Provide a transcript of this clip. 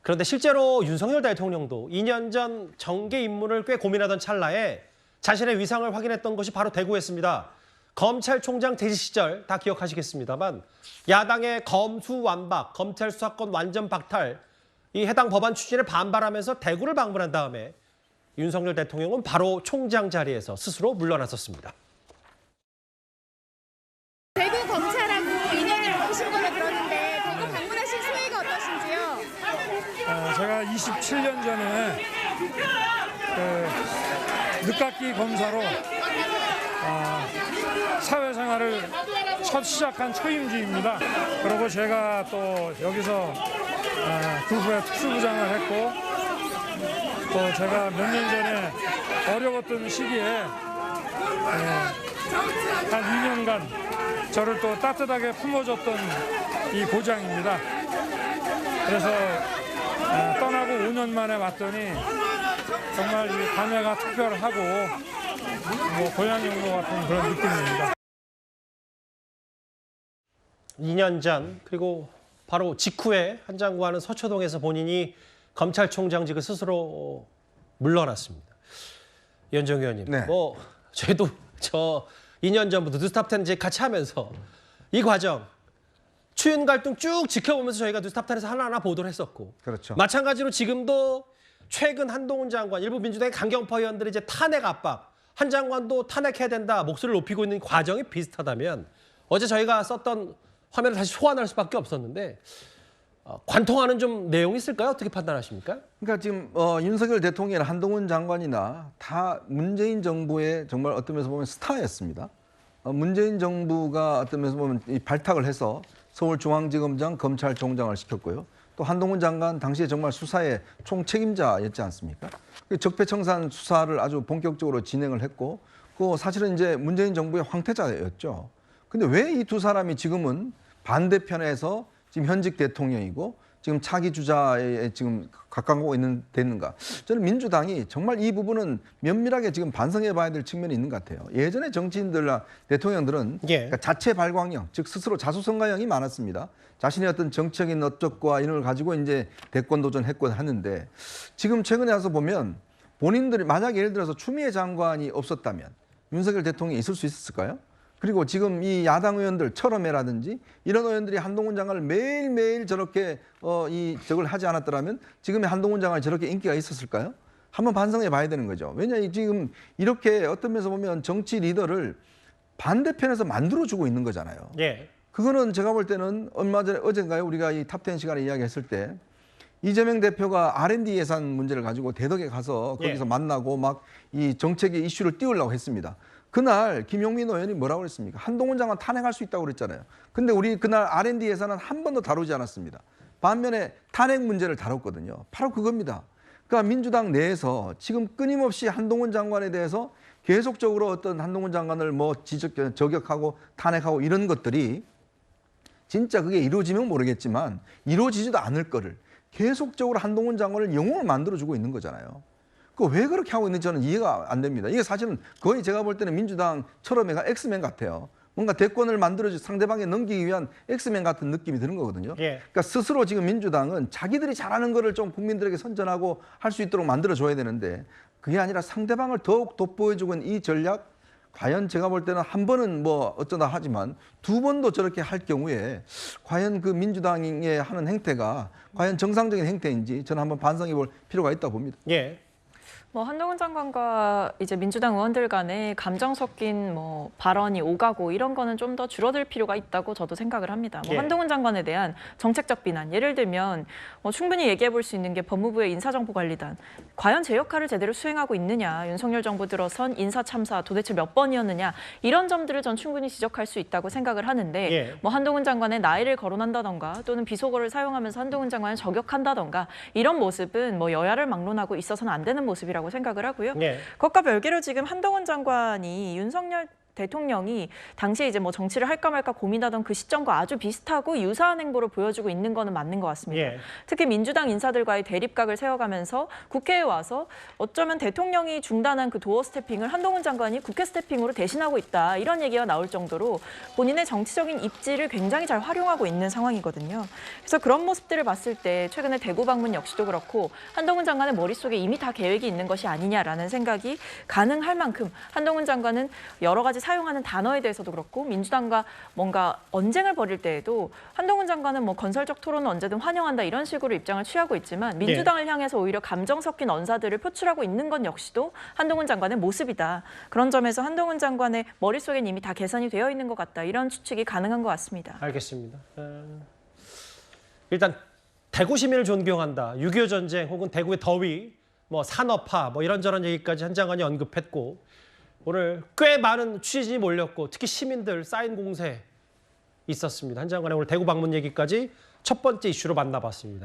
그런데 실제로 윤석열 대통령도 2년 전 정계 입문을 꽤 고민하던 찰나에 자신의 위상을 확인했던 것이 바로 대구였습니다. 검찰총장 대시 시절 다 기억하시겠습니다만 야당의 검수완박, 검찰 수사권 완전 박탈, 이 해당 법안 추진에 반발하면서 대구를 방문한 다음에 윤석열 대통령은 바로 총장 자리에서 스스로 물러났었습니다. 대구 검찰하고 인연이 있으신 걸로 들었는데 대구 방문하신 소회가 어떠신지요? 제가 27년 전에 늦깎이 검사로 사회생활을 첫 시작한 초임주입니다. 그리고 제가 또 여기서 그 후에 특수부장을 했고 또 제가 몇 년 전에 어려웠던 시기에 한 2년간 저를 또 따뜻하게 품어줬던 이 보장입니다. 그래서 떠나고 5년 만에 왔더니 정말 이 감회가 특별하고 고향이 온 것 같은 그런 느낌입니다. 2년 전 그리고 바로 직후에 한 장관은 서초동에서 본인이 검찰총장직을 스스로 물러났습니다. 연정 의원님, 네. 저희도 2년 전부터 뉴스탑10 이제 같이 하면서 이 과정 추윤 갈등 쭉 지켜보면서 저희가 뉴스탑10에서 하나하나 보도를 했었고, 그렇죠. 마찬가지로 지금도 최근 한동훈 장관, 일부 민주당의 강경파 의원들이 이제 탄핵 압박, 한 장관도 탄핵해야 된다 목소리를 높이고 있는 과정이 비슷하다면 어제 저희가 썼던 화면을 다시 소환할 수밖에 없었는데 관통하는 좀 내용이 있을까요? 어떻게 판단하십니까? 그러니까 지금 윤석열 대통령이나 한동훈 장관이나 다 문재인 정부의 정말 어떤 면에서 보면 스타였습니다. 문재인 정부가 어떤 면에서 보면 이 발탁을 해서 서울중앙지검장 검찰총장을 시켰고요. 또 한동훈 장관 당시에 정말 수사의 총책임자였지 않습니까? 적폐청산 수사를 아주 본격적으로 진행을 했고, 그 사실은 이제 문재인 정부의 황태자였죠. 근데 왜 이 두 사람이 지금은 반대편에서 지금 현직 대통령이고 지금 차기 주자에 지금 가까워 됐는가? 저는 민주당이 정말 이 부분은 면밀하게 지금 반성해 봐야 될 측면이 있는 것 같아요. 예전에 정치인들과 대통령들은 그러니까 자체 발광형, 즉 스스로 자수성가형이 많았습니다. 자신의 어떤 정치적인 업적과 이런 걸 가지고 이제 대권 도전했고 하는데 지금 최근에 와서 보면 본인들이 만약 예를 들어서 추미애 장관이 없었다면 윤석열 대통령이 있을 수 있었을까요? 그리고 지금 이 야당 의원들 철험회라든지 이런 의원들이 한동훈 장관을 매일매일 저렇게 저걸 하지 않았더라면 지금의 한동훈 장관이 저렇게 인기가 있었을까요? 한번 반성해 봐야 되는 거죠. 왜냐하면 지금 이렇게 어떤 면에서 보면 정치 리더를 반대편에서 만들어주고 있는 거잖아요. 예. 그거는 제가 볼 때는 얼마 전에 어젠가요? 우리가 이 탑10 시간에 이야기했을 때 이재명 대표가 R&D 예산 문제를 가지고 대덕에 가서 거기서 만나고 막 이 정책의 이슈를 띄우려고 했습니다. 그날 김용민 의원이 뭐라고 그랬습니까? 한동훈 장관 탄핵할 수 있다고 그랬잖아요. 근데 우리 그날 R&D 예산은 한 번도 다루지 않았습니다. 반면에 탄핵 문제를 다뤘거든요. 바로 그겁니다. 그러니까 민주당 내에서 지금 끊임없이 한동훈 장관에 대해서 계속적으로 어떤 한동훈 장관을 저격하고 탄핵하고 이런 것들이 진짜 그게 이루어지면 모르겠지만 이루어지지도 않을 거를 계속적으로 한동훈 장관을 영웅을 만들어주고 있는 거잖아요. 그 왜 그렇게 하고 있는지 저는 이해가 안 됩니다. 이게 사실은 거의 제가 볼 때는 민주당 철험회가 엑스맨 같아요. 뭔가 대권을 만들어주 상대방에 넘기기 위한 엑스맨 같은 느낌이 드는 거거든요. 그러니까 스스로 지금 민주당은 자기들이 잘하는 거를 좀 국민들에게 선전하고 할 수 있도록 만들어줘야 되는데 그게 아니라 상대방을 더욱 돋보여주고 있는 이 전략, 과연 제가 볼 때는 한 번은 어쩌다 하지만 두 번도 저렇게 할 경우에 과연 그 민주당이 하는 행태가 과연 정상적인 행태인지 저는 한번 반성해 볼 필요가 있다고 봅니다. 예. 한동훈 장관과 이제 민주당 의원들 간에 감정 섞인 발언이 오가고 이런 거는 좀 더 줄어들 필요가 있다고 저도 생각을 합니다. 한동훈 장관에 대한 정책적 비난, 예를 들면 충분히 얘기해 볼 수 있는 게 법무부의 인사정보관리단. 과연 제 역할을 제대로 수행하고 있느냐, 윤석열 정부 들어선 인사참사 도대체 몇 번이었느냐, 이런 점들을 전 충분히 지적할 수 있다고 생각을 하는데 한동훈 장관의 나이를 거론한다던가 또는 비속어를 사용하면서 한동훈 장관을 저격한다던가 이런 모습은 여야를 막론하고 있어서는 안 되는 모습이라고 생각을 하고요. 그것과 별개로 지금 한동훈 장관이 윤석열 대통령이 당시에 이제 뭐 정치를 할까 말까 고민하던 그 시점과 아주 비슷하고 유사한 행보를 보여주고 있는 거는 맞는 것 같습니다. 예. 특히 민주당 인사들과의 대립각을 세워가면서 국회에 와서 어쩌면 대통령이 중단한 그 도어 스태핑을 한동훈 장관이 국회 스태핑으로 대신하고 있다. 이런 얘기가 나올 정도로 본인의 정치적인 입지를 굉장히 잘 활용하고 있는 상황이거든요. 그래서 그런 모습들을 봤을 때 최근에 대구 방문 역시도 그렇고 한동훈 장관의 머릿속에 이미 다 계획이 있는 것이 아니냐라는 생각이 가능할 만큼 한동훈 장관은 여러 가지 사용하는 단어에 대해서도 그렇고 민주당과 뭔가 언쟁을 벌일 때에도 한동훈 장관은 뭐 건설적 토론은 언제든 환영한다 이런 식으로 입장을 취하고 있지만 민주당을 향해서 오히려 감정 섞인 언사들을 표출하고 있는 건 역시도 한동훈 장관의 모습이다. 그런 점에서 한동훈 장관의 머릿속엔 이미 다 계산이 되어 있는 것 같다. 이런 추측이 가능한 것 같습니다. 알겠습니다. 일단 대구 시민을 존경한다. 6.25 전쟁 혹은 대구의 더위, 뭐 산업화, 뭐 이런저런 얘기까지 한 장관이 언급했고 오늘 꽤 많은 취재진이 몰렸고 특히 시민들 사인 공세 있었습니다. 한 장관의 오늘 대구 방문 얘기까지 첫 번째 이슈로 만나봤습니다.